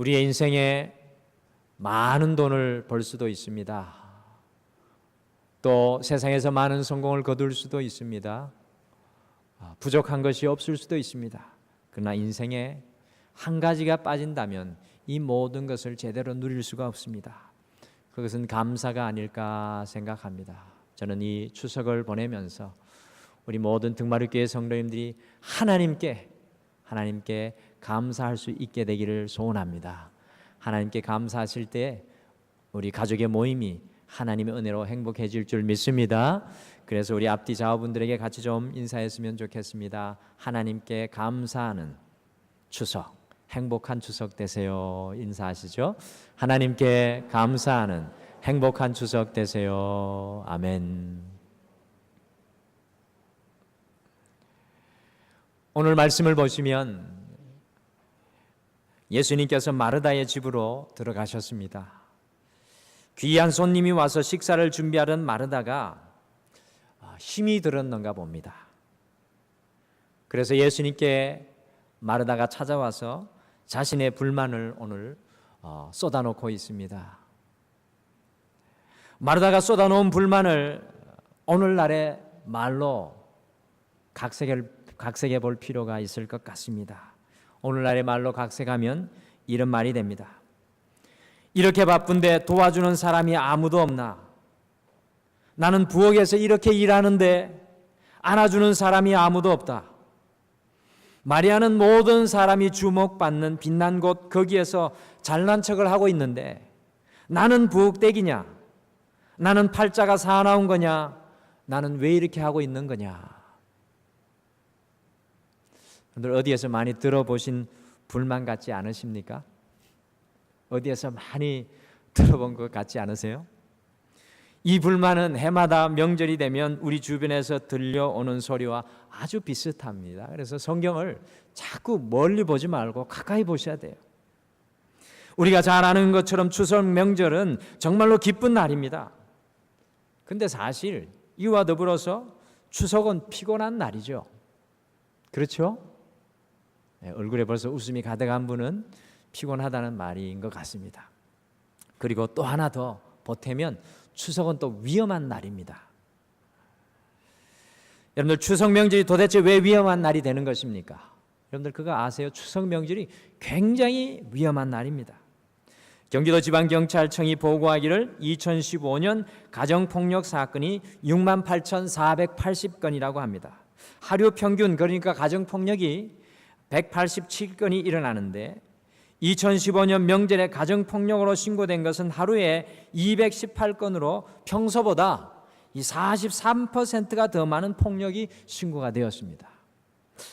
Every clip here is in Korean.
우리의 인생에 많은 돈을 벌 수도 있습니다. 또 세상에서 많은 성공을 거둘 수도 있습니다. 부족한 것이 없을 수도 있습니다. 그러나 인생에 한 가지가 빠진다면 이 모든 것을 제대로 누릴 수가 없습니다. 그것은 감사가 아닐까 생각합니다. 저는 이 추석을 보내면서 우리 모든 등마루교회 성도님들이 하나님께 감사할 수 있게 되기를 소원합니다. 하나님께 감사하실 때 우리 가족의 모임이 하나님의 은혜로 행복해질 줄 믿습니다. 그래서 우리 앞뒤 좌우분들에게 같이 좀 인사했으면 좋겠습니다. 하나님께 감사하는 추석, 행복한 추석 되세요. 인사하시죠. 하나님께 감사하는 행복한 추석 되세요. 아멘. 오늘 말씀을 보시면 예수님께서 마르다의 집으로 들어가셨습니다. 귀한 손님이 와서 식사를 준비하던 마르다가 힘이 들었는가 봅니다. 그래서 예수님께 마르다가 찾아와서 자신의 불만을 오늘 쏟아놓고 있습니다. 마르다가 쏟아놓은 불만을 오늘날의 말로 각색해 볼 필요가 있을 것 같습니다. 오늘날의 말로 각색하면 이런 말이 됩니다. 이렇게 바쁜데 도와주는 사람이 아무도 없나? 나는 부엌에서 이렇게 일하는데 안아주는 사람이 아무도 없다. 마리아는 모든 사람이 주목받는 빛난 곳 거기에서 잘난 척을 하고 있는데 나는 부엌대기냐? 나는 팔자가 사나운 거냐? 나는 왜 이렇게 하고 있는 거냐? 여러분들 어디에서 많이 들어보신 불만 같지 않으십니까? 어디에서 많이 들어본 것 같지 않으세요? 이 불만은 해마다 명절이 되면 우리 주변에서 들려오는 소리와 아주 비슷합니다. 그래서 성경을 자꾸 멀리 보지 말고 가까이 보셔야 돼요. 우리가 잘 아는 것처럼 추석 명절은 정말로 기쁜 날입니다. 근데 사실 이와 더불어서 추석은 피곤한 날이죠. 그렇죠? 얼굴에 벌써 웃음이 가득한 분은 피곤하다는 말인 것 같습니다. 그리고 또 하나 더 보태면 추석은 또 위험한 날입니다. 여러분들 추석 명절이 도대체 왜 위험한 날이 되는 것입니까? 여러분들 그거 아세요? 추석 명절이 굉장히 위험한 날입니다. 경기도지방경찰청이 보고하기를 2015년 가정폭력 사건이 68,480건이라고 합니다. 하루 평균 그러니까 가정폭력이 187건이 일어나는데 2015년 명절에 가정폭력으로 신고된 것은 하루에 218건으로 평소보다 이 43%가 더 많은 폭력이 신고가 되었습니다.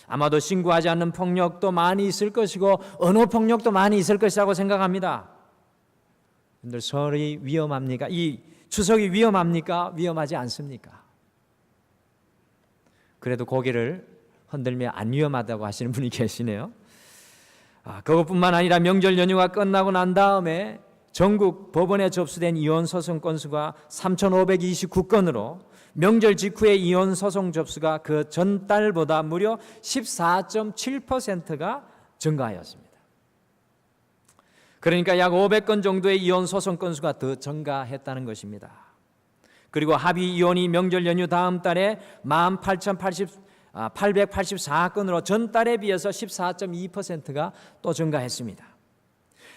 아마도 신고하지 않는 폭력도 많이 있을 것이고 언어 폭력도 많이 있을 것이라고 생각합니다. 여러분들 설이 위험합니까? 이 추석이 위험합니까? 위험하지 않습니까? 그래도 고개를 흔들며 안 위험하다고 하시는 분이 계시네요. 그것뿐만 아니라 명절 연휴가 끝나고 난 다음에 전국 법원에 접수된 이혼 소송 건수가 3,529건으로 명절 직후에 이혼 소송 접수가 그 전달보다 무려 14.7%가 증가하였습니다. 그러니까 약 500건 정도의 이혼 소송 건수가 더 증가했다는 것입니다. 그리고 합의 이혼이 명절 연휴 다음 달에 18,884건으로 전달에 비해서 14.2%가 또 증가했습니다.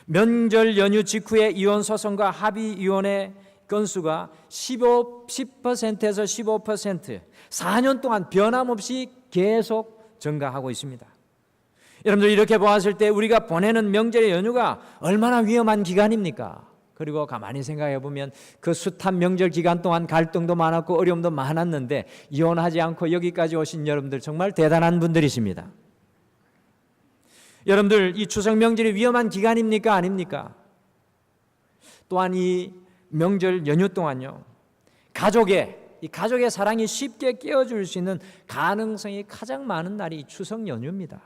명절 연휴 직후에 이혼 소송과 합의 이혼의 건수가 10%에서 15%, 4년 동안 변함없이 계속 증가하고 있습니다. 여러분들 이렇게 보았을 때 우리가 보내는 명절의 연휴가 얼마나 위험한 기간입니까? 그리고 가만히 생각해 보면 그 숱한 명절 기간 동안 갈등도 많았고 어려움도 많았는데 이혼하지 않고 여기까지 오신 여러분들 정말 대단한 분들이십니다. 여러분들 이 추석 명절이 위험한 기간입니까? 아닙니까? 또한 이 명절 연휴 동안요 가족의 사랑이 쉽게 깨어질 수 있는 가능성이 가장 많은 날이 이 추석 연휴입니다.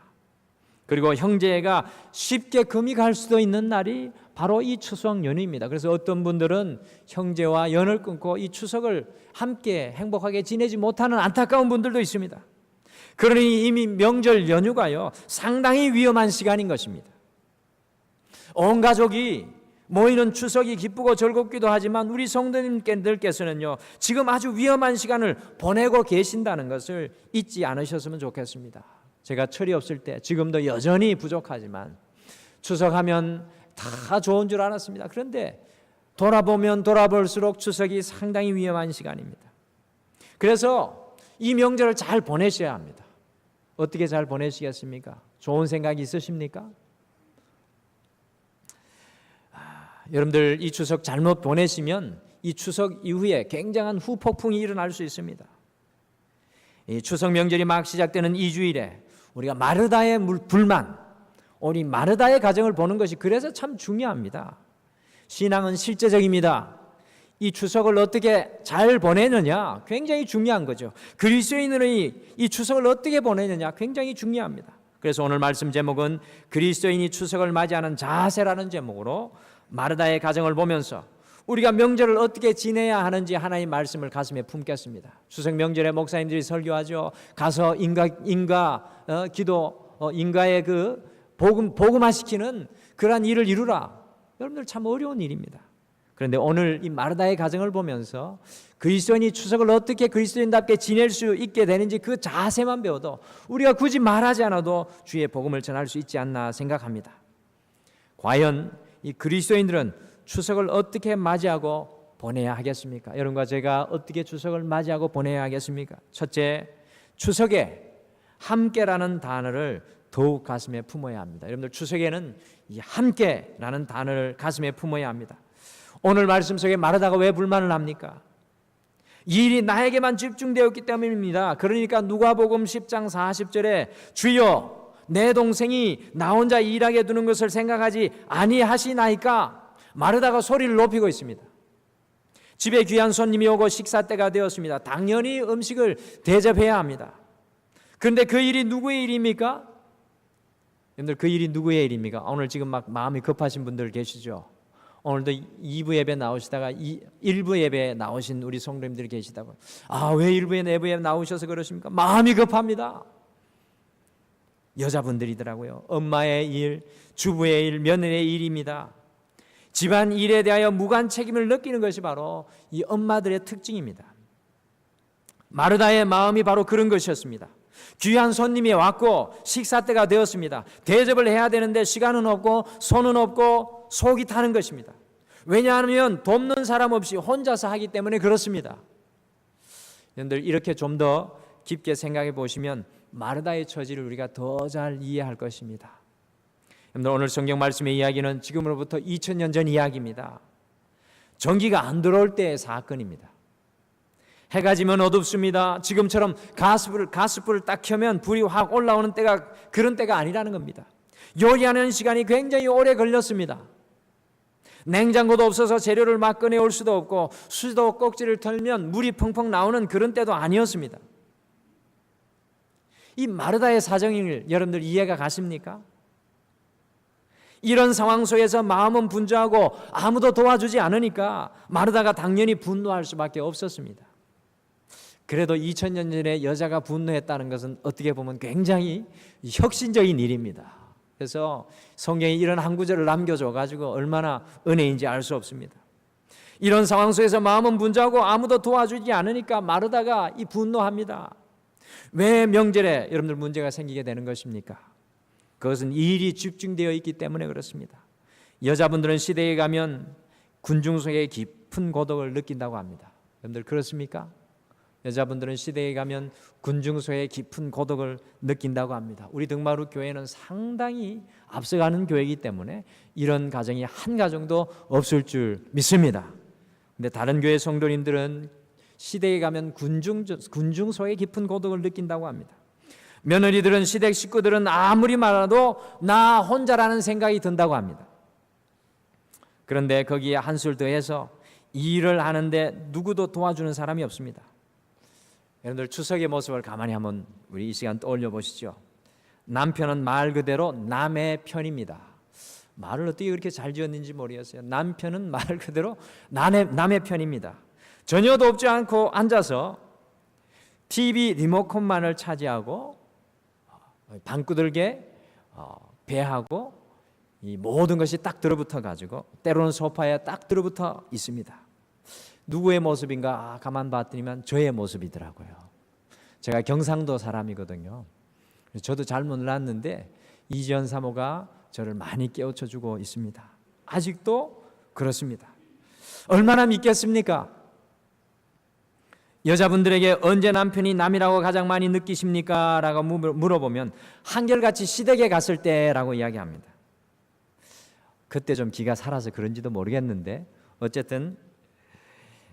그리고 형제가 쉽게 금이 갈 수도 있는 날이 바로 이 추석 연휴입니다. 그래서 어떤 분들은 형제와 연을 끊고 이 추석을 함께 행복하게 지내지 못하는 안타까운 분들도 있습니다. 그러니 이미 명절 연휴가요 상당히 위험한 시간인 것입니다. 온 가족이 모이는 추석이 기쁘고 즐겁기도 하지만 우리 성도님들께서는요, 지금 아주 위험한 시간을 보내고 계신다는 것을 잊지 않으셨으면 좋겠습니다. 제가 철이 없을 때, 지금도 여전히 부족하지만 추석하면 다 좋은 줄 알았습니다. 그런데 돌아보면 돌아볼수록 추석이 상당히 위험한 시간입니다. 그래서 이 명절을 잘 보내셔야 합니다. 어떻게 잘 보내시겠습니까? 좋은 생각이 있으십니까? 여러분들 이 추석 잘못 보내시면 이 추석 이후에 굉장한 후폭풍이 일어날 수 있습니다. 이 추석 명절이 막 시작되는 2주일에 우리가 마르다의 불만, 우리 마르다의 가정을 보는 것이 그래서 참 중요합니다. 신앙은 실제적입니다. 이 추석을 어떻게 잘 보내느냐 굉장히 중요한 거죠. 그리스도인의 이 추석을 어떻게 보내느냐 굉장히 중요합니다. 그래서 오늘 말씀 제목은 그리스도인이 추석을 맞이하는 자세라는 제목으로 마르다의 가정을 보면서 우리가 명절을 어떻게 지내야 하는지 하나님 말씀을 가슴에 품겠습니다. 추석 명절에 목사님들이 설교하죠. 가서 인가의 그 복음화시키는 그러한 일을 이루라. 여러분들 참 어려운 일입니다. 그런데 오늘 이 마르다의 가정을 보면서 그리스도인이 추석을 어떻게 그리스도인답게 지낼 수 있게 되는지 그 자세만 배워도 우리가 굳이 말하지 않아도 주의 복음을 전할 수 있지 않나 생각합니다. 과연 이 그리스도인들은 추석을 어떻게 맞이하고 보내야 하겠습니까? 여러분과 제가 어떻게 추석을 맞이하고 보내야 하겠습니까? 첫째, 추석에 함께라는 단어를 더욱 가슴에 품어야 합니다. 여러분들 추석에는 이 함께라는 단어를 가슴에 품어야 합니다. 오늘 말씀 속에 마르다가 왜 불만을 합니까? 이 일이 나에게만 집중되었기 때문입니다. 그러니까 누가복음 10장 40절에 주여 내 동생이 나 혼자 일하게 두는 것을 생각하지 아니하시나이까 마르다가 소리를 높이고 있습니다. 집에 귀한 손님이 오고 식사 때가 되었습니다. 당연히 음식을 대접해야 합니다. 그런데 그 일이 누구의 일입니까? 여러분들 그 일이 누구의 일입니까? 오늘 지금 막 마음이 급하신 분들 계시죠? 오늘도 2부 예배 나오시다가 1부 예배에 나오신 우리 성도님들이 계시다고. 왜 1부에 내부 예배 나오셔서 그러십니까? 마음이 급합니다. 여자분들이더라고요. 엄마의 일, 주부의 일, 며느리의 일입니다. 집안 일에 대하여 무관 책임을 느끼는 것이 바로 이 엄마들의 특징입니다. 마르다의 마음이 바로 그런 것이었습니다. 귀한 손님이 왔고 식사 때가 되었습니다. 대접을 해야 되는데 시간은 없고 손은 없고 속이 타는 것입니다. 왜냐하면 돕는 사람 없이 혼자서 하기 때문에 그렇습니다. 여러분들 이렇게 좀 더 깊게 생각해 보시면 마르다의 처지를 우리가 더 잘 이해할 것입니다. 여러분들 오늘 성경 말씀의 이야기는 지금으로부터 2000년 전 이야기입니다. 전기가 안 들어올 때의 사건입니다. 해가 지면 어둡습니다. 지금처럼 가스불을 딱 켜면 불이 확 올라오는 때가 그런 때가 아니라는 겁니다. 요리하는 시간이 굉장히 오래 걸렸습니다. 냉장고도 없어서 재료를 막 꺼내올 수도 없고 수도 꼭지를 털면 물이 펑펑 나오는 그런 때도 아니었습니다. 이 마르다의 사정을 여러분들 이해가 가십니까? 이런 상황 속에서 마음은 분주하고 아무도 도와주지 않으니까 마르다가 당연히 분노할 수밖에 없었습니다. 그래도 2000년 전에 여자가 분노했다는 것은 어떻게 보면 굉장히 혁신적인 일입니다. 그래서 성경이 이런 한 구절을 남겨줘가지고 얼마나 은혜인지 알 수 없습니다. 이런 상황 속에서 마음은 분주하고 아무도 도와주지 않으니까 마르다가 이 분노합니다. 왜 명절에 여러분들 문제가 생기게 되는 것입니까? 그것은 일이 집중되어 있기 때문에 그렇습니다. 여자분들은 시댁에 가면 군중 속에 깊은 고독을 느낀다고 합니다. 여러분들 그렇습니까? 여자분들은 시댁에 가면 군중 속에 깊은 고독을 느낀다고 합니다. 우리 등마루 교회는 상당히 앞서가는 교회이기 때문에 이런 가정이 한 가정도 없을 줄 믿습니다. 근데 다른 교회 성도님들은 시댁에 가면 군중 속에 깊은 고독을 느낀다고 합니다. 며느리들은 시댁 식구들은 아무리 말해도 나 혼자라는 생각이 든다고 합니다. 그런데 거기에 한술 더해서 일을 하는데 누구도 도와주는 사람이 없습니다. 여러분들 추석의 모습을 가만히 한번 우리 이 시간 떠올려 보시죠. 남편은 말 그대로 남의 편입니다. 말을 어떻게 그렇게 잘 지었는지 모르겠어요. 남편은 말 그대로 남의 편입니다. 전혀도 없지 않고 앉아서 TV 리모컨만을 차지하고 방구들게 배하고 이 모든 것이 딱 들어붙어 가지고 때로는 소파에 딱 들어붙어 있습니다. 누구의 모습인가 가만 봤더니만 저의 모습이더라고요. 제가 경상도 사람이거든요. 저도 잘 몰랐는데 이지연 사모가 저를 많이 깨우쳐주고 있습니다. 아직도 그렇습니다. 얼마나 믿겠습니까? 여자분들에게 언제 남편이 남이라고 가장 많이 느끼십니까? 라고 물어보면 한결같이 시댁에 갔을 때라고 이야기합니다. 그때 좀 기가 살아서 그런지도 모르겠는데 어쨌든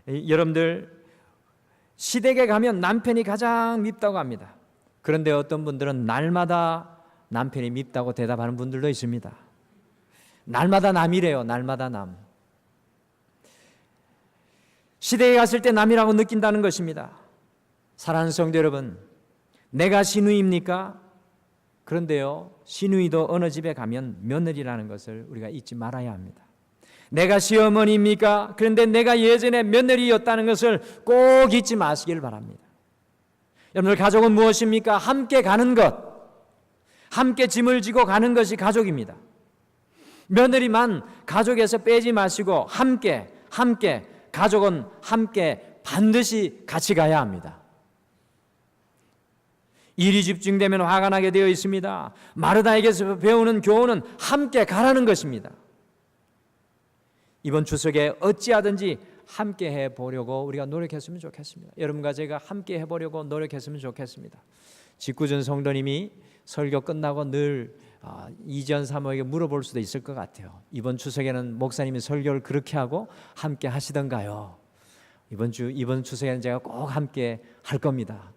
여러분들 시댁에 가면 남편이 가장 밉다고 합니다. 그런데 어떤 분들은 날마다 남편이 밉다고 대답하는 분들도 있습니다. 날마다 남이래요. 날마다 남. 시댁에 갔을 때 남이라고 느낀다는 것입니다. 사랑하는 성도 여러분, 내가 시누이입니까? 그런데요, 시누이도 어느 집에 가면 며느리라는 것을 우리가 잊지 말아야 합니다. 내가 시어머니입니까? 그런데 내가 예전에 며느리였다는 것을 꼭 잊지 마시길 바랍니다. 여러분들, 가족은 무엇입니까? 함께 가는 것, 함께 짐을 지고 가는 것이 가족입니다. 며느리만 가족에서 빼지 마시고 함께 가족은 함께 반드시 같이 가야 합니다. 일이 집중되면 화가 나게 되어 있습니다. 마르다에게서 배우는 교훈은 함께 가라는 것입니다. 이번 추석에 어찌하든지 함께 해보려고 우리가 노력했으면 좋겠습니다. 여러분과 제가 함께 해보려고 노력했으면 좋겠습니다. 직구준 성도님이 설교 끝나고 늘 이지연 사모에게 물어볼 수도 있을 것 같아요. 이번 추석에는 목사님이 설교를 그렇게 하고 함께 하시던가요? 이번 추석에는 제가 꼭 함께 할 겁니다.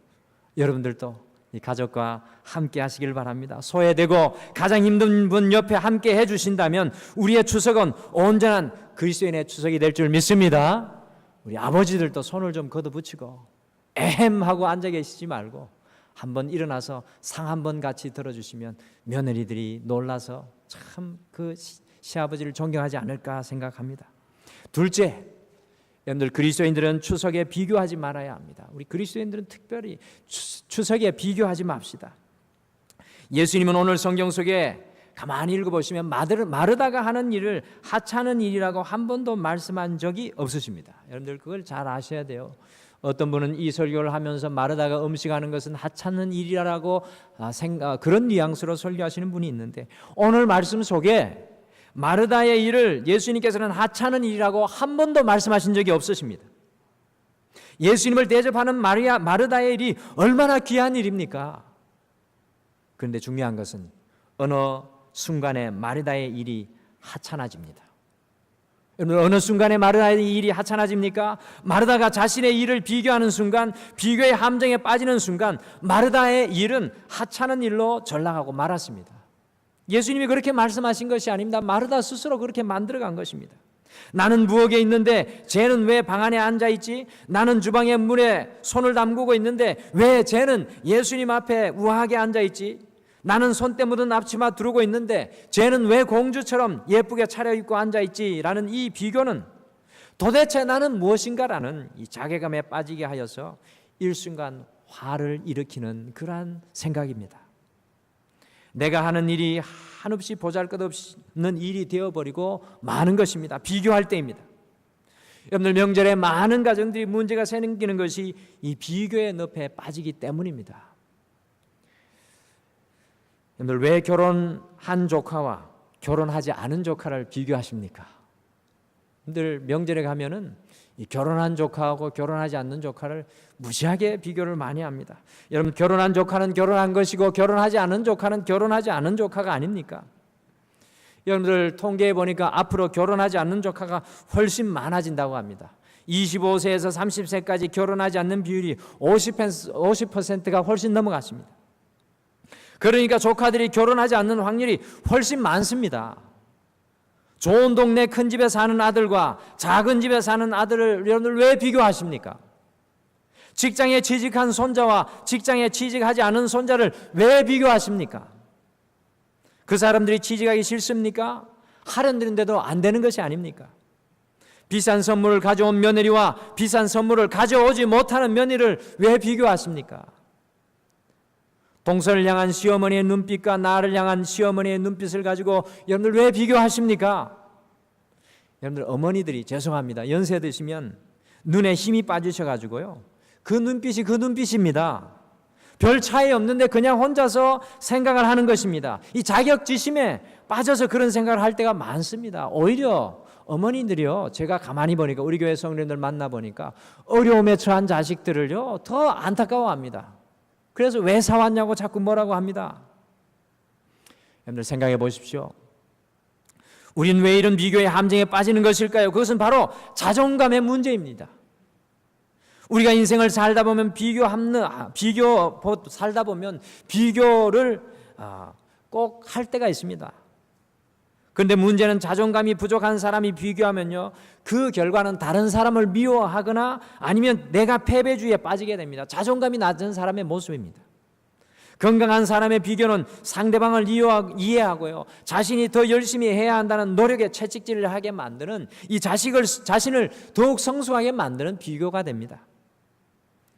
여러분들도 이 가족과 함께 하시길 바랍니다. 소외되고 가장 힘든 분 옆에 함께 해주신다면 우리의 추석은 온전한 그리스도인의 추석이 될 줄 믿습니다. 우리 아버지들도 손을 좀 걷어붙이고 에헴 하고 앉아 계시지 말고 한번 일어나서 상 한번 같이 들어주시면 며느리들이 놀라서 참 그 시아버지를 존경하지 않을까 생각합니다. 둘째, 여러분들, 그리스도인들은 추석에 비교하지 말아야 합니다. 우리 그리스도인들은 특별히 추석에 비교하지 맙시다. 예수님은 오늘 성경 속에 가만히 읽어보시면 마르다가 하는 일을 하찮은 일이라고 한 번도 말씀한 적이 없으십니다. 여러분들 그걸 잘 아셔야 돼요. 어떤 분은 이 설교를 하면서 마르다가 음식하는 것은 하찮은 일이라고 그런 뉘앙스로 설교하시는 분이 있는데 오늘 말씀 속에 마르다의 일을 예수님께서는 하찮은 일이라고 한 번도 말씀하신 적이 없으십니다. 예수님을 대접하는 마르다의 일이 얼마나 귀한 일입니까? 그런데 중요한 것은 어느 순간에 마르다의 일이 하찮아집니다. 여러분, 어느 순간에 마르다의 일이 하찮아집니까? 마르다가 자신의 일을 비교하는 순간, 비교의 함정에 빠지는 순간 마르다의 일은 하찮은 일로 전락하고 말았습니다. 예수님이 그렇게 말씀하신 것이 아닙니다. 마르다 스스로 그렇게 만들어간 것입니다. 나는 부엌에 있는데 쟤는 왜 방 안에 앉아있지? 나는 주방의 문에 손을 담그고 있는데 왜 쟤는 예수님 앞에 우아하게 앉아있지? 나는 손때 묻은 앞치마 두르고 있는데 쟤는 왜 공주처럼 예쁘게 차려입고 앉아있지? 라는 이 비교는 도대체 나는 무엇인가라는 이 자괴감에 빠지게 하여서 일순간 화를 일으키는 그러한 생각입니다. 내가 하는 일이 한없이 보잘것없는 일이 되어버리고 마는 것입니다. 비교할 때입니다. 여러분들, 명절에 많은 가정들이 문제가 생기는 것이 이 비교의 늪에 빠지기 때문입니다. 여러분들, 왜 결혼한 조카와 결혼하지 않은 조카를 비교하십니까? 여러분들, 명절에 가면은 이 결혼한 조카하고 결혼하지 않는 조카를 무지하게 비교를 많이 합니다. 여러분, 결혼한 조카는 결혼한 것이고 결혼하지 않은 조카는 결혼하지 않은 조카가 아닙니까? 여러분들, 통계해 보니까 앞으로 결혼하지 않는 조카가 훨씬 많아진다고 합니다. 25세에서 30세까지 결혼하지 않는 비율이 50%가 훨씬 넘어갔습니다. 그러니까 조카들이 결혼하지 않는 확률이 훨씬 많습니다. 좋은 동네 큰 집에 사는 아들과 작은 집에 사는 아들을 여러분들 왜 비교하십니까? 직장에 취직한 손자와 직장에 취직하지 않은 손자를 왜 비교하십니까? 그 사람들이 취직하기 싫습니까? 하려는데도 안 되는 것이 아닙니까? 비싼 선물을 가져온 며느리와 비싼 선물을 가져오지 못하는 며느리를 왜 비교하십니까? 동서를 향한 시어머니의 눈빛과 나를 향한 시어머니의 눈빛을 가지고 여러분들 왜 비교하십니까? 여러분들 어머니들이 죄송합니다. 연세 드시면 눈에 힘이 빠지셔가지고요. 그 눈빛이 그 눈빛입니다. 별 차이 없는데 그냥 혼자서 생각을 하는 것입니다. 이 자격지심에 빠져서 그런 생각을 할 때가 많습니다. 오히려 어머니들이요, 제가 가만히 보니까 우리 교회 성도님들 만나보니까 어려움에 처한 자식들을요 더 안타까워합니다. 그래서 왜 사왔냐고 자꾸 뭐라고 합니다. 여러분들 생각해 보십시오. 우린 왜 이런 비교의 함정에 빠지는 것일까요? 그것은 바로 자존감의 문제입니다. 우리가 인생을 살다 보면 비교를 꼭 할 때가 있습니다. 그런데 문제는 자존감이 부족한 사람이 비교하면요, 그 결과는 다른 사람을 미워하거나 아니면 내가 패배주의에 빠지게 됩니다. 자존감이 낮은 사람의 모습입니다. 건강한 사람의 비교는 상대방을 이해하고요, 자신이 더 열심히 해야 한다는 노력에 채찍질을 하게 만드는, 이 자신을 더욱 성숙하게 만드는 비교가 됩니다.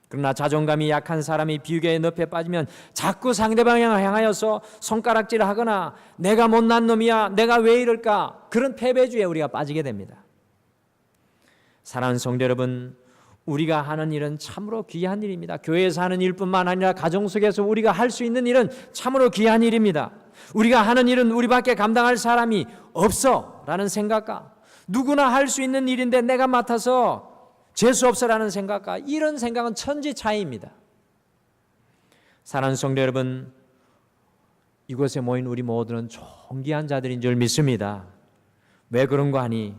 그러나 자존감이 약한 사람이 비교의 늪에 빠지면 자꾸 상대방을 향하여서 손가락질을 하거나 내가 못난 놈이야, 내가 왜 이럴까, 그런 패배주의에 우리가 빠지게 됩니다. 사랑하는 성도 여러분, 우리가 하는 일은 참으로 귀한 일입니다. 교회에서 하는 일뿐만 아니라 가정 속에서 우리가 할 수 있는 일은 참으로 귀한 일입니다. 우리가 하는 일은 우리밖에 감당할 사람이 없어 라는 생각과 누구나 할 수 있는 일인데 내가 맡아서 재수없어라는 생각과 이런 생각은 천지 차이입니다. 사랑하는 성도 여러분, 이곳에 모인 우리 모두는 존귀한 자들인 줄 믿습니다. 왜 그런가 하니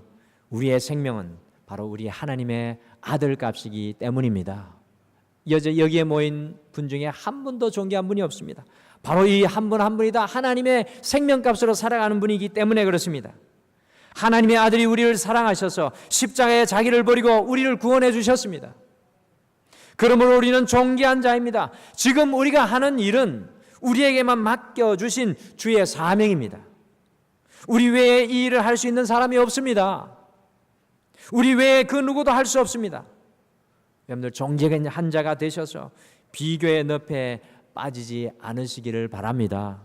우리의 생명은 바로 우리 하나님의 아들값이기 때문입니다. 여기에 모인 분 중에 한 분도 존귀한 분이 없습니다. 바로 이 한 분 한 분이 다 하나님의 생명값으로 살아가는 분이기 때문에 그렇습니다. 하나님의 아들이 우리를 사랑하셔서 십자가에 자기를 버리고 우리를 구원해 주셨습니다. 그러므로 우리는 존귀한 자입니다. 지금 우리가 하는 일은 우리에게만 맡겨주신 주의 사명입니다. 우리 외에 이 일을 할 수 있는 사람이 없습니다. 우리 외에 그 누구도 할 수 없습니다. 여러분들 존귀한 자가 되셔서 비교의 늪에 빠지지 않으시기를 바랍니다.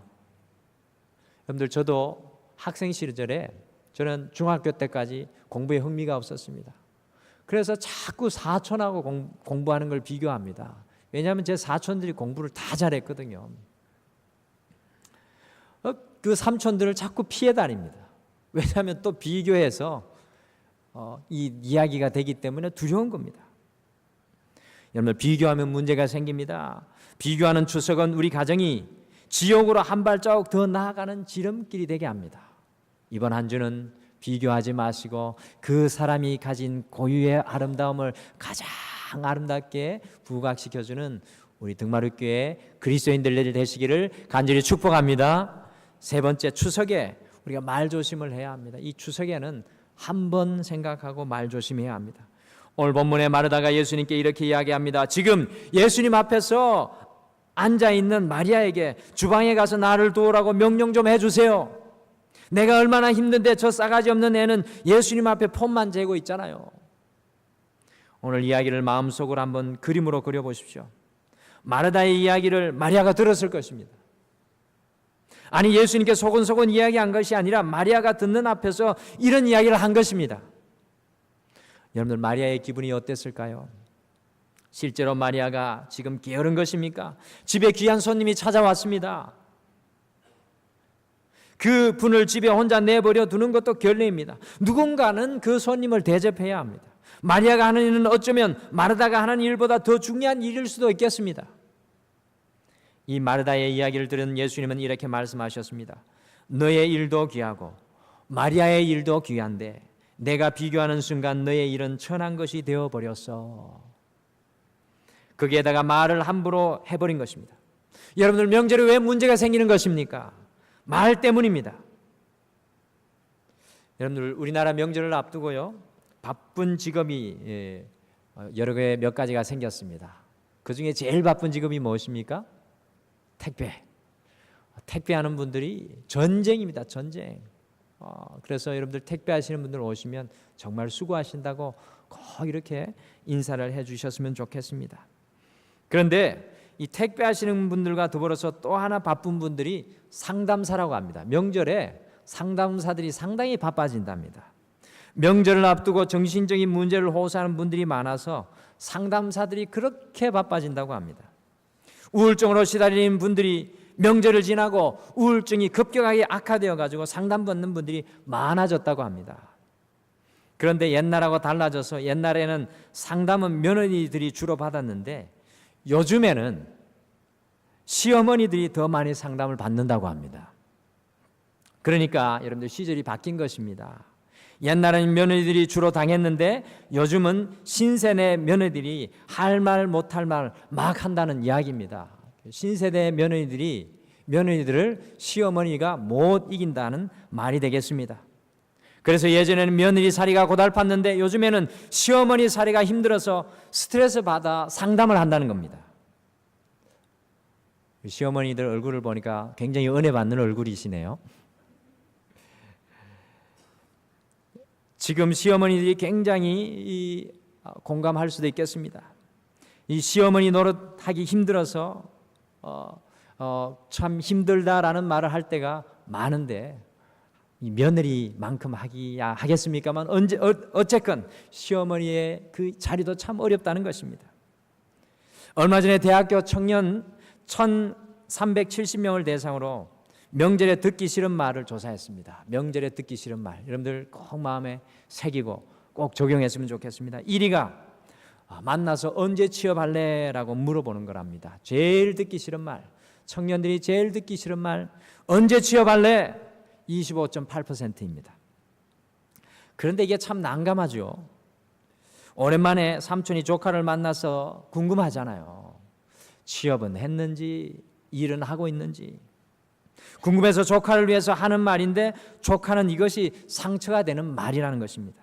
여러분들 저도 학생 시절에 저는 중학교 때까지 공부에 흥미가 없었습니다. 그래서 자꾸 사촌하고 공부하는 걸 비교합니다. 왜냐하면 제 사촌들이 공부를 다 잘했거든요. 그 삼촌들을 자꾸 피해 다닙니다. 왜냐하면 또 비교해서 이 이야기가 되기 때문에 두려운 겁니다. 여러분, 비교하면 문제가 생깁니다. 비교하는 추석은 우리 가정이 지옥으로 한 발자국 더 나아가는 지름길이 되게 합니다. 이번 한 주는 비교하지 마시고 그 사람이 가진 고유의 아름다움을 가장 아름답게 부각시켜주는 우리 등마룻교회 그리스도인들 되시기를 간절히 축복합니다. 세 번째, 추석에 우리가 말조심을 해야 합니다. 이 추석에는 한 번 생각하고 말조심해야 합니다. 오늘 본문에 마르다가 예수님께 이렇게 이야기합니다. 지금 예수님 앞에서 앉아있는 마리아에게 주방에 가서 나를 도우라고 명령 좀 해주세요. 내가 얼마나 힘든데 저 싸가지 없는 애는 예수님 앞에 폼만 재고 있잖아요. 오늘 이야기를 마음속으로 한번 그림으로 그려보십시오. 마르다의 이야기를 마리아가 들었을 것입니다. 아니, 예수님께 소곤소곤 이야기한 것이 아니라 마리아가 듣는 앞에서 이런 이야기를 한 것입니다. 여러분들, 마리아의 기분이 어땠을까요? 실제로 마리아가 지금 게으른 것입니까? 집에 귀한 손님이 찾아왔습니다. 그 분을 집에 혼자 내버려 두는 것도 결례입니다. 누군가는 그 손님을 대접해야 합니다. 마리아가 하는 일은 어쩌면 마르다가 하는 일보다 더 중요한 일일 수도 있겠습니다. 이 마르다의 이야기를 들은 예수님은 이렇게 말씀하셨습니다. 너의 일도 귀하고 마리아의 일도 귀한데 내가 비교하는 순간 너의 일은 천한 것이 되어버렸어. 거기에다가 말을 함부로 해버린 것입니다. 여러분들, 명절에 왜 문제가 생기는 것입니까? 말 때문입니다. 여러분들, 우리나라 명절을 앞두고요, 바쁜 직업이 여러 개 몇 가지가 생겼습니다. 그 중에 제일 바쁜 직업이 무엇입니까? 택배하는 분들이 전쟁입니다. 전쟁. 그래서 여러분들 택배하시는 분들 오시면 정말 수고하신다고 꼭 이렇게 인사를 해주셨으면 좋겠습니다. 그런데 이 택배하시는 분들과 더불어서 또 하나 바쁜 분들이 상담사라고 합니다. 명절에 상담사들이 상당히 바빠진답니다. 명절을 앞두고 정신적인 문제를 호소하는 분들이 많아서 상담사들이 그렇게 바빠진다고 합니다. 우울증으로 시달리는 분들이 명절을 지나고 우울증이 급격하게 악화되어 가지고 상담받는 분들이 많아졌다고 합니다. 그런데 옛날하고 달라져서 옛날에는 상담은 며느리들이 주로 받았는데 요즘에는 시어머니들이 더 많이 상담을 받는다고 합니다. 그러니까 여러분들 시절이 바뀐 것입니다. 옛날에는 며느리들이 주로 당했는데 요즘은 신세대 며느리들이 할 말 못할 말 막 한다는 이야기입니다. 신세대 며느리들을 시어머니가 못 이긴다는 말이 되겠습니다. 그래서 예전에는 며느리 살이가 고달팠는데 요즘에는 시어머니 살이가 힘들어서 스트레스 받아 상담을 한다는 겁니다. 시어머니들 얼굴을 보니까 굉장히 은혜 받는 얼굴이시네요. 지금 시어머니들이 굉장히 공감할 수도 있겠습니다. 이 시어머니 노릇하기 힘들어서 참 힘들다라는 말을 할 때가 많은데 이 며느리만큼 하겠습니까만 어쨌건 시어머니의 그 자리도 참 어렵다는 것입니다. 얼마 전에 대학교 청년 1370명을 대상으로 명절에 듣기 싫은 말을 조사했습니다. 명절에 듣기 싫은 말 여러분들 꼭 마음에 새기고 꼭 적용했으면 좋겠습니다. 1위가 만나서 언제 취업할래? 라고 물어보는 거랍니다. 제일 듣기 싫은 말, 청년들이 제일 듣기 싫은 말 언제 취업할래? 25.8%입니다. 그런데 이게 참 난감하죠. 오랜만에 삼촌이 조카를 만나서 궁금하잖아요. 취업은 했는지 일은 하고 있는지 궁금해서 조카를 위해서 하는 말인데 조카는 이것이 상처가 되는 말이라는 것입니다.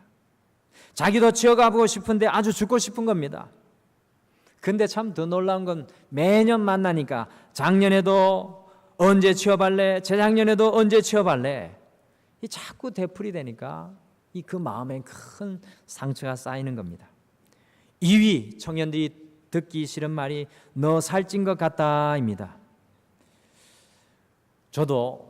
자기도 취업하고 싶은데 아주 죽고 싶은 겁니다. 근데 참 더 놀라운 건 매년 만나니까 작년에도 언제 취업할래? 재작년에도 언제 취업할래? 이 자꾸 되풀이 되니까 그 마음에 큰 상처가 쌓이는 겁니다. 2위 청년들이 듣기 싫은 말이 너 살찐 것 같다입니다. 저도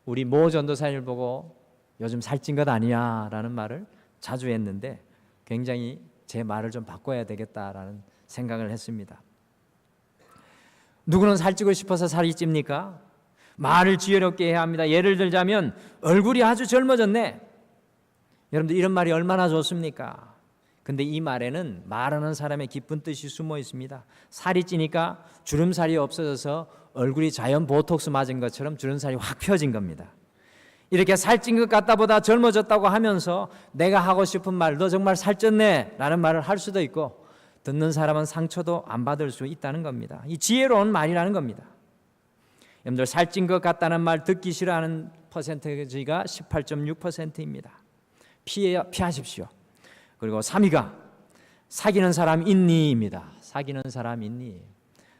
우리 모 전도사님을 보고 요즘 살찐 것 아니야 라는 말을 자주 했는데 굉장히 제 말을 좀 바꿔야 되겠다라는 생각을 했습니다. 누구는 살찌고 싶어서 살이 찝니까? 말을 지혜롭게 해야 합니다. 예를 들자면 얼굴이 아주 젊어졌네. 여러분들 이런 말이 얼마나 좋습니까? 근데 이 말에는 말하는 사람의 깊은 뜻이 숨어 있습니다. 살이 찌니까 주름살이 없어져서 얼굴이 자연 보톡스 맞은 것처럼 주름살이 확 펴진 겁니다. 이렇게 살찐 것 같다보다 젊어졌다고 하면서 내가 하고 싶은 말, 너 정말 살쪘네 라는 말을 할 수도 있고 듣는 사람은 상처도 안 받을 수 있다는 겁니다. 이 지혜로운 말이라는 겁니다. 여러분들 살찐 것 같다는 말 듣기 싫어하는 퍼센테이지가 18.6%입니다. 피하십시오. 그리고 3위가 사귀는 사람 있니입니다. 사귀는 사람 있니?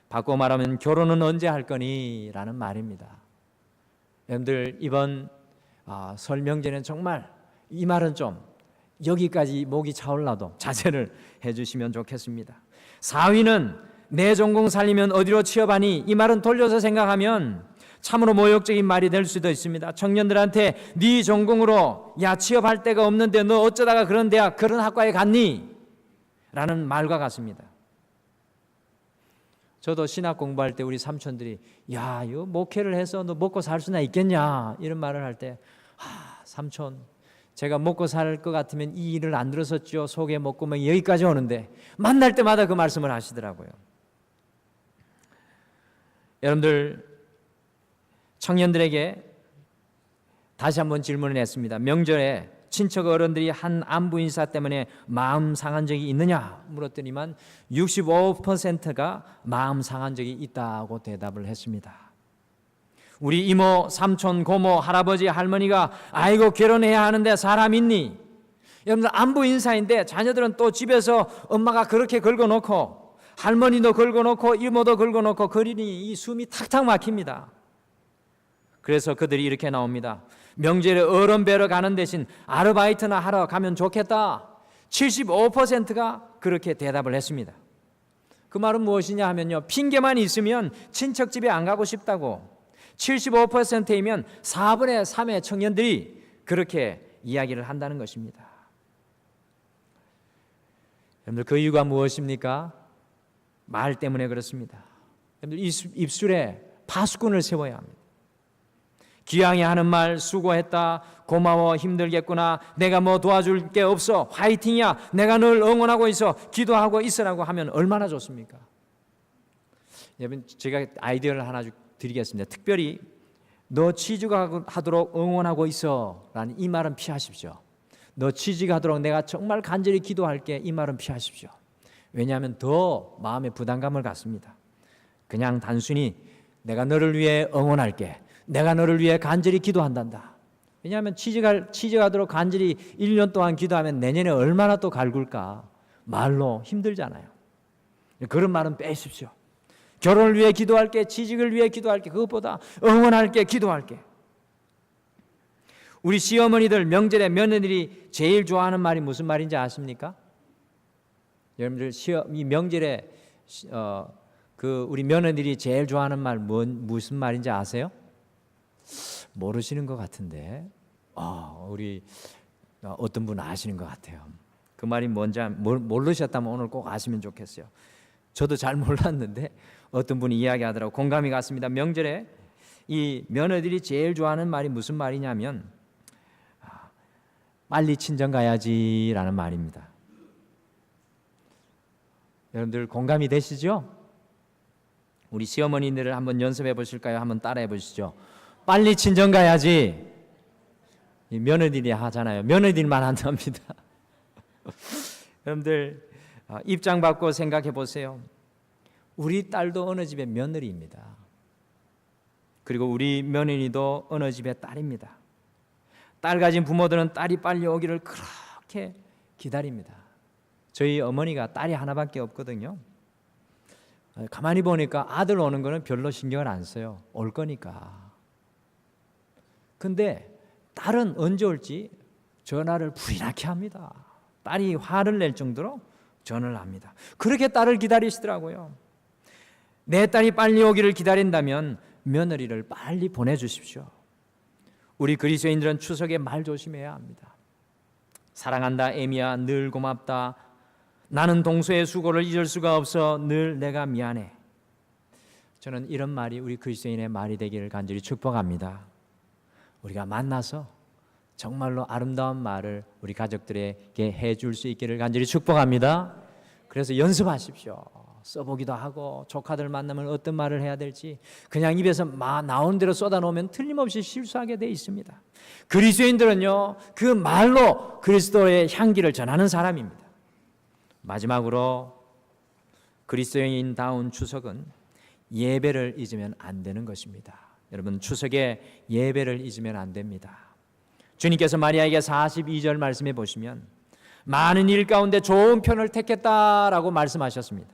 바꿔 말하면 결혼은 언제 할 거니? 라는 말입니다. 여러분들 이번 설 명절에는 정말 이 말은 좀 여기까지 목이 차올라도 자제를 해주시면 좋겠습니다. 4위는 내 전공 살리면 어디로 취업하니? 이 말은 돌려서 생각하면 참으로 모욕적인 말이 될 수도 있습니다. 청년들한테 네 전공으로 야 취업할 데가 없는데 너 어쩌다가 그런 대학 그런 학과에 갔니? 라는 말과 같습니다. 저도 신학 공부할 때 우리 삼촌들이 야 이거 목회를 해서 너 먹고 살 수나 있겠냐 이런 말을 할 때 삼촌 제가 먹고 살 것 같으면 이 일을 안 들었었죠. 속에 먹구멍이 여기까지 오는데 만날 때마다 그 말씀을 하시더라고요. 여러분들 청년들에게 다시 한번 질문을 했습니다. 명절에 친척 어른들이 한 안부 인사 때문에 마음 상한 적이 있느냐 물었더니만 65%가 마음 상한 적이 있다고 대답을 했습니다. 우리 이모, 삼촌, 고모, 할아버지, 할머니가 아이고 결혼해야 하는데 사람 있니? 여러분들 안부 인사인데 자녀들은 또 집에서 엄마가 그렇게 긁어놓고 할머니도 긁어놓고 이모도 긁어놓고 그러니 이 숨이 탁탁 막힙니다. 그래서 그들이 이렇게 나옵니다. 명절에 어른 뵈러 가는 대신 아르바이트나 하러 가면 좋겠다. 75%가 그렇게 대답을 했습니다. 그 말은 무엇이냐 하면요, 핑계만 있으면 친척 집에 안 가고 싶다고 75%이면 4분의 3의 청년들이 그렇게 이야기를 한다는 것입니다. 여러분들, 그 이유가 무엇입니까? 말 때문에 그렇습니다. 여러분들, 입술에 파수꾼을 세워야 합니다. 기왕에 하는 말, 수고했다, 고마워, 힘들겠구나, 내가 뭐 도와줄 게 없어, 화이팅이야, 내가 늘 응원하고 있어, 기도하고 있으라고 하면 얼마나 좋습니까? 여러분, 제가 아이디어를 하나 드리겠습니다. 특별히 너 취직하도록 응원하고 있어 라는 이 말은 피하십시오. 너 취직하도록 내가 정말 간절히 기도할게, 이 말은 피하십시오. 왜냐하면 더 마음에 부담감을 갖습니다. 그냥 단순히 내가 너를 위해 응원할게, 내가 너를 위해 간절히 기도한단다. 왜냐하면 취직하도록 간절히 1년 동안 기도하면 내년에 얼마나 또 갈굴까. 말로 힘들잖아요. 그런 말은 빼십시오. 결혼을 위해 기도할게, 취직을 위해 기도할게, 그것보다 응원할게, 기도할게. 우리 시어머니들 명절에 며느리들이 제일 좋아하는 말이 무슨 말인지 아십니까? 여러분들, 이 명절에 우리 며느리들이 제일 좋아하는 말 무슨 말인지 아세요? 모르시는 것 같은데 우리 어떤 분은 아시는 것 같아요. 그 말이 뭔지 모르셨다면 오늘 꼭 아시면 좋겠어요. 저도 잘 몰랐는데 어떤 분이 이야기하더라고 공감이 갔습니다. 명절에 이 며느리들이 제일 좋아하는 말이 무슨 말이냐면 빨리 친정 가야지라는 말입니다. 여러분들 공감이 되시죠? 우리 시어머니들을 한번 연습해 보실까요? 한번 따라해 보시죠. 빨리 친정 가야지. 이 며느리들이 하잖아요. 며느리들만 한답니다. 여러분들, 입장 바꿔 생각해 보세요. 우리 딸도 어느 집의 며느리입니다. 그리고 우리 며느리도 어느 집의 딸입니다. 딸 가진 부모들은 딸이 빨리 오기를 그렇게 기다립니다. 저희 어머니가 딸이 하나밖에 없거든요. 가만히 보니까 아들 오는 거는 별로 신경을 안 써요. 올 거니까. 근데 딸은 언제 올지 전화를 불이 나게 합니다. 딸이 화를 낼 정도로 전화를 합니다. 그렇게 딸을 기다리시더라고요. 내 딸이 빨리 오기를 기다린다면 며느리를 빨리 보내주십시오. 우리 그리스도인들은 추석에 말 조심해야 합니다. 사랑한다, 에미야, 늘 고맙다, 나는 동서의 수고를 잊을 수가 없어, 늘 내가 미안해. 저는 이런 말이 우리 그리스도인의 말이 되기를 간절히 축복합니다. 우리가 만나서 정말로 아름다운 말을 우리 가족들에게 해줄 수 있기를 간절히 축복합니다. 그래서 연습하십시오. 써보기도 하고, 조카들 만나면 어떤 말을 해야 될지 그냥 입에서 나오는 대로 쏟아놓으면 틀림없이 실수하게 돼 있습니다. 그리스도인들은요, 그 말로 그리스도의 향기를 전하는 사람입니다. 마지막으로 그리스도인다운 추석은 예배를 잊으면 안 되는 것입니다. 여러분, 추석에 예배를 잊으면 안 됩니다. 주님께서 마리아에게 42절 말씀해 보시면 많은 일 가운데 좋은 편을 택했다라고 말씀하셨습니다.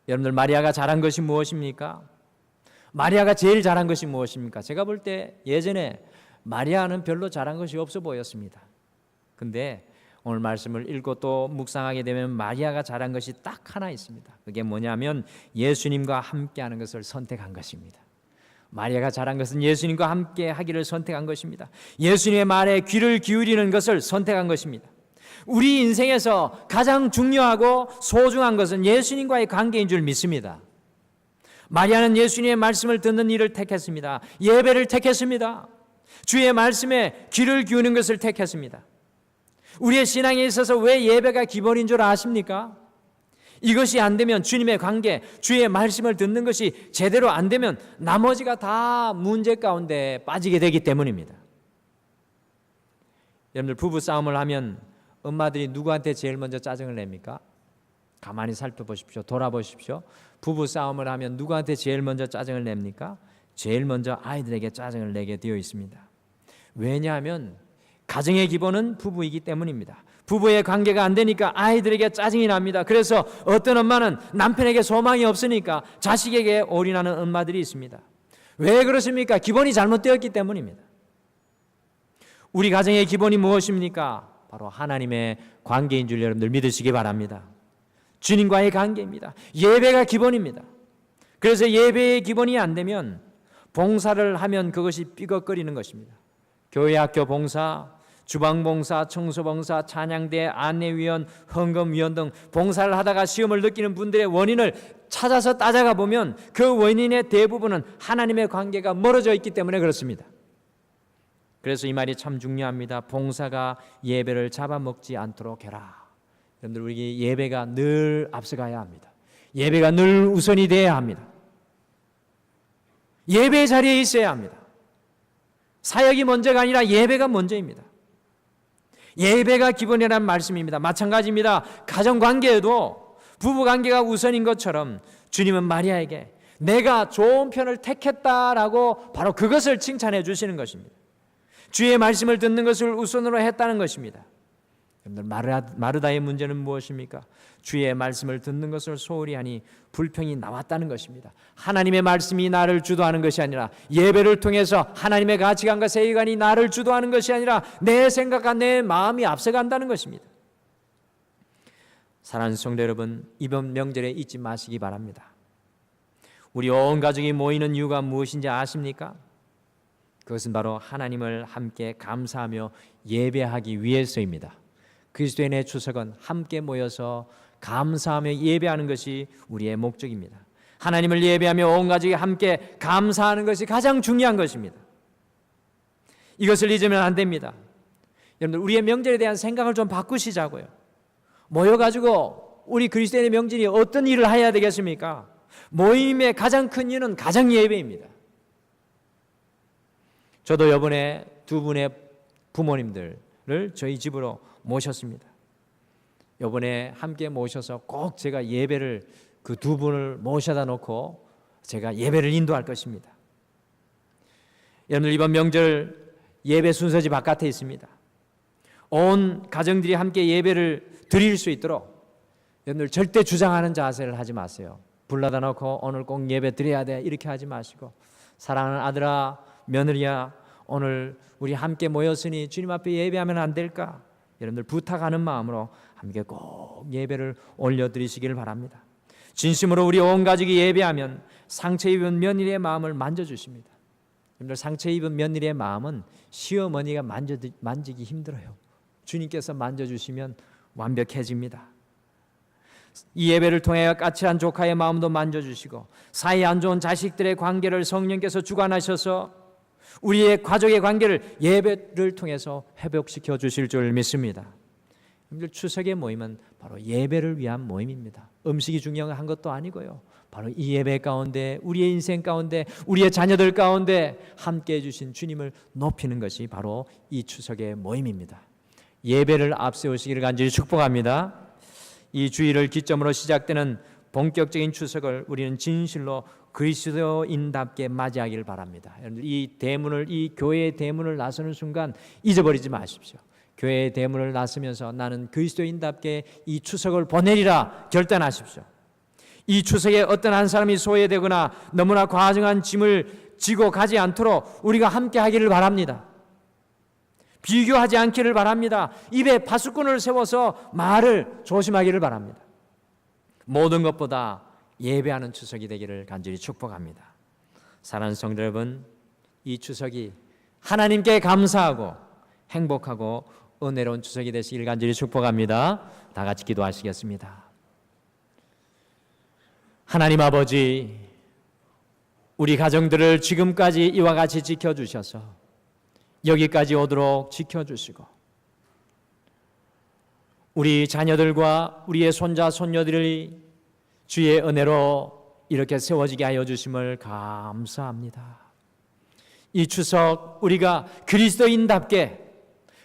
여러분들, 마리아가 잘한 것이 무엇입니까? 마리아가 제일 잘한 것이 무엇입니까? 제가 볼 때 예전에 마리아는 별로 잘한 것이 없어 보였습니다. 근데 오늘 말씀을 읽고 또 묵상하게 되면 마리아가 잘한 것이 딱 하나 있습니다. 그게 뭐냐면 예수님과 함께하는 것을 선택한 것입니다. 마리아가 잘한 것은 예수님과 함께 하기를 선택한 것입니다. 예수님의 말에 귀를 기울이는 것을 선택한 것입니다. 우리 인생에서 가장 중요하고 소중한 것은 예수님과의 관계인 줄 믿습니다. 마리아는 예수님의 말씀을 듣는 일을 택했습니다. 예배를 택했습니다. 주의 말씀에 귀를 기우는 것을 택했습니다. 우리의 신앙에 있어서 왜 예배가 기본인 줄 아십니까? 이것이 안 되면 주님의 관계, 주의 말씀을 듣는 것이 제대로 안 되면 나머지가 다 문제 가운데 빠지게 되기 때문입니다. 여러분들, 부부 싸움을 하면 엄마들이 누구한테 제일 먼저 짜증을 냅니까? 가만히 살펴보십시오. 돌아보십시오. 부부 싸움을 하면 누구한테 제일 먼저 짜증을 냅니까? 제일 먼저 아이들에게 짜증을 내게 되어 있습니다. 왜냐하면 가정의 기본은 부부이기 때문입니다. 부부의 관계가 안 되니까 아이들에게 짜증이 납니다. 그래서 어떤 엄마는 남편에게 소망이 없으니까 자식에게 올인하는 엄마들이 있습니다. 왜 그렇습니까? 기본이 잘못되었기 때문입니다. 우리 가정의 기본이 무엇입니까? 바로 하나님의 관계인 줄 여러분들 믿으시기 바랍니다. 주님과의 관계입니다. 예배가 기본입니다. 그래서 예배의 기본이 안 되면 봉사를 하면 그것이 삐걱거리는 것입니다. 교회 학교 봉사, 주방봉사, 청소봉사, 찬양대, 안내위원, 헌금위원 등 봉사를 하다가 시험을 느끼는 분들의 원인을 찾아서 따져가 보면 그 원인의 대부분은 하나님의 관계가 멀어져 있기 때문에 그렇습니다. 그래서 이 말이 참 중요합니다. 봉사가 예배를 잡아먹지 않도록 해라. 여러분들, 우리 예배가 늘 앞서가야 합니다. 예배가 늘 우선이 되어야 합니다. 예배 자리에 있어야 합니다. 사역이 먼저가 아니라 예배가 먼저입니다. 예배가 기본이라는 말씀입니다. 마찬가지입니다. 가정관계에도 부부관계가 우선인 것처럼 주님은 마리아에게 내가 좋은 편을 택했다라고 바로 그것을 칭찬해 주시는 것입니다. 주의 말씀을 듣는 것을 우선으로 했다는 것입니다. 여러분들, 마르다의 문제는 무엇입니까? 주의 말씀을 듣는 것을 소홀히 하니 불평이 나왔다는 것입니다. 하나님의 말씀이 나를 주도하는 것이 아니라, 예배를 통해서 하나님의 가치관과 세계관이 나를 주도하는 것이 아니라 내 생각과 내 마음이 앞서간다는 것입니다. 사랑하는 성도 여러분, 이번 명절에 잊지 마시기 바랍니다. 우리 온 가족이 모이는 이유가 무엇인지 아십니까? 그것은 바로 하나님을 함께 감사하며 예배하기 위해서입니다. 그리스도인의 추석은 함께 모여서 감사하며 예배하는 것이 우리의 목적입니다. 하나님을 예배하며 온 가족이 함께 감사하는 것이 가장 중요한 것입니다. 이것을 잊으면 안 됩니다. 여러분들, 우리의 명절에 대한 생각을 좀 바꾸시자고요. 모여가지고 우리 그리스도인의 명절이 어떤 일을 해야 되겠습니까? 모임의 가장 큰 이유는 가정 예배입니다. 저도 이번에 두 분의 부모님들을 저희 집으로 모셨습니다. 이번에 함께 모셔서 꼭 제가 예배를 그 두 분을 모셔다 놓고 제가 예배를 인도할 것입니다. 여러분, 이번 명절 예배 순서지 바깥에 있습니다. 온 가정들이 함께 예배를 드릴 수 있도록 여러분들 절대 주장하는 자세를 하지 마세요. 불러다 놓고 오늘 꼭 예배 드려야 돼 이렇게 하지 마시고, 사랑하는 아들아, 며느리야, 오늘 우리 함께 모였으니 주님 앞에 예배하면 안 될까? 여러분들 부탁하는 마음으로 함께 꼭 예배를 올려드리시기를 바랍니다. 진심으로 우리 온 가족이 예배하면 상처 입은 며느리의 마음을 만져주십니다. 여러분들, 상처 입은 며느리의 마음은 시어머니가 만지기 힘들어요. 주님께서 만져주시면 완벽해집니다. 이 예배를 통해 까칠한 조카의 마음도 만져주시고, 사이 안 좋은 자식들의 관계를 성령께서 주관하셔서 우리의 가족의 관계를 예배를 통해서 회복시켜 주실 줄 믿습니다. 여러분들, 추석의 모임은 바로 예배를 위한 모임입니다. 음식이 중요한 것도 아니고요. 바로 이 예배 가운데, 우리의 인생 가운데, 우리의 자녀들 가운데 함께해 주신 주님을 높이는 것이 바로 이 추석의 모임입니다. 예배를 앞세우시기를 간절히 축복합니다. 이 주일을 기점으로 시작되는 본격적인 추석을 우리는 진실로 그리스도인답게 맞이하기를 바랍니다. 여러분들, 이 교회의 대문을 나서는 순간 잊어버리지 마십시오. 교회의 대문을 나서면서 나는 그리스도인답게 이 추석을 보내리라 결단하십시오. 이 추석에 어떤 한 사람이 소외되거나 너무나 과중한 짐을 지고 가지 않도록 우리가 함께 하기를 바랍니다. 비교하지 않기를 바랍니다. 입에 파수꾼을 세워서 말을 조심하기를 바랍니다. 모든 것보다 예배하는 추석이 되기를 간절히 축복합니다. 사랑하는 성도 여러분, 이 추석이 하나님께 감사하고 행복하고 은혜로운 추석이 되시기를 간절히 축복합니다. 다 같이 기도하시겠습니다. 하나님 아버지, 우리 가정들을 지금까지 이와 같이 지켜주셔서 여기까지 오도록 지켜주시고, 우리 자녀들과 우리의 손자 손녀들이 주의 은혜로 이렇게 세워지게 하여 주심을 감사합니다. 이 추석 우리가 그리스도인답게,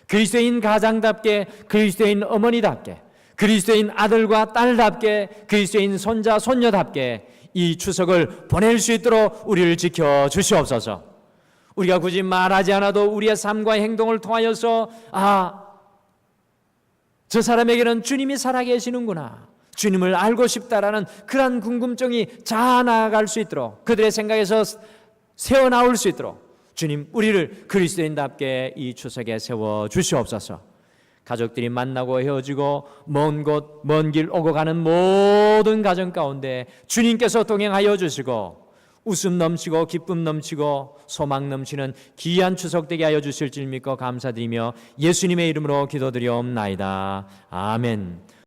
그리스도인 가장답게, 그리스도인 어머니답게, 그리스도인 아들과 딸답게, 그리스도인 손자 손녀답게 이 추석을 보낼 수 있도록 우리를 지켜 주시옵소서. 우리가 굳이 말하지 않아도 우리의 삶과 행동을 통하여서 저 사람에게는 주님이 살아계시는구나, 주님을 알고 싶다라는 그러한 궁금증이 자아나갈 수 있도록, 그들의 생각에서 새어나올 수 있도록 주님, 우리를 그리스도인답게 이 추석에 세워 주시옵소서. 가족들이 만나고 헤어지고 먼 곳, 먼 길 오고 가는 모든 가정 가운데 주님께서 동행하여 주시고 웃음 넘치고 기쁨 넘치고 소망 넘치는 귀한 추석 되게 하여 주실 줄 믿고 감사드리며 예수님의 이름으로 기도드리옵나이다. 아멘.